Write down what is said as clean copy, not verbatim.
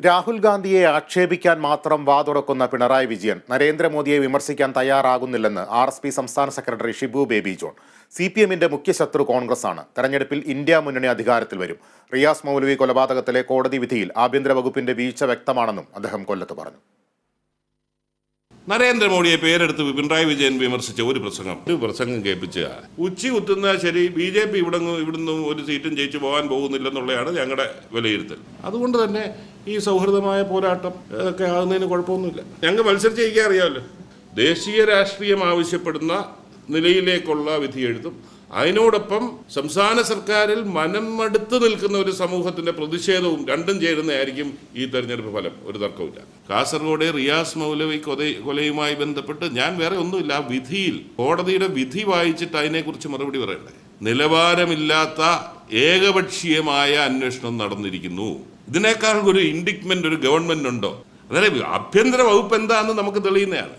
രാഹുൽ ഗാന്ധിയെ ആക്ഷേപിക്കാൻ മാത്രം വാതുറക്കുന്ന പിണറായി വിജയൻ നരേന്ദ്രമോദിയെ വിമർശിക്കാൻ തയ്യാറാകുന്നില്ലെന്ന് RSP സംസ്ഥാന സെക്രട്ടറി ഷിബു ബേബി ജോൺ. CPMന്റെ മുഖ്യ ശത്രു കോൺഗ്രസാണ്. തെരഞ്ഞെടുപ്പിൽ ഇന്ത്യ മുന്നണി അധികാരത്തിൽ വരും. റിയാസ് മൗലവി കൊലപാതകത്തിലെ കോടതി വിധിയിൽ ആഭ്യന്തര വകുപ്പിന്റെ വീഴ്ച വ്യക്തമാണെന്നും അദ്ദേഹം കൊല്ലത്ത് പറഞ്ഞു. നരേന്ദ്രമോദിയെ പേരെടുത്ത് പിണറായി വിജയൻ വിമർശിച്ച ഒരു പ്രസംഗം കേൾപ്പിച്ച ഉച്ചി കുത്തുന്ന ശരി BJP ഇവിടുന്ന് ഒരു സീറ്റും ജയിച്ചു പോകാൻ പോകുന്നില്ലെന്നുള്ളതാണ് ഞങ്ങളുടെ വിലയിരുത്തൽ. അതുകൊണ്ട് തന്നെ ഈ സൗഹൃദമായ പോരാട്ടം ഒക്കെ ആകുന്നതിന് കുഴപ്പമൊന്നുമില്ല. ഞങ്ങൾ മത്സരിച്ച് ജയിക്കാൻ അറിയാമല്ലോ. ദേശീയ രാഷ്ട്രീയം ആവശ്യപ്പെടുന്ന നിലയിലേക്കുള്ള വിധിയെഴുത്തും അതിനോടൊപ്പം സംസ്ഥാന സർക്കാരിൽ മനംമടുത്ത് നിൽക്കുന്ന ഒരു സമൂഹത്തിന്റെ പ്രതിഷേധവും രണ്ടും ചേരുന്നതായിരിക്കും ഈ തെരഞ്ഞെടുപ്പ് ഫലം. ഒരു തർക്കമില്ല. കാസർഗോഡ് റിയാസ് മൗലവി കൊലയുമായി ബന്ധപ്പെട്ട് ഞാൻ വേറെ ഒന്നുമില്ല, ആ വിധിയിൽ കോടതിയുടെ വിധി വായിച്ചിട്ട് അതിനെക്കുറിച്ച് മറുപടി പറയണ്ടേ. നിലവാരമില്ലാത്ത ഏകപക്ഷീയമായ അന്വേഷണം നടന്നിരിക്കുന്നു. ഇതിനേക്കാൾ ഒരു ഇൻഡിക്മെന്റ് ഒരു ഗവൺമെന്റ് ഉണ്ടോ? അതായത് ആഭ്യന്തര വകുപ്പ് എന്താണെന്ന് നമുക്ക് തെളിയുന്നതാണ്.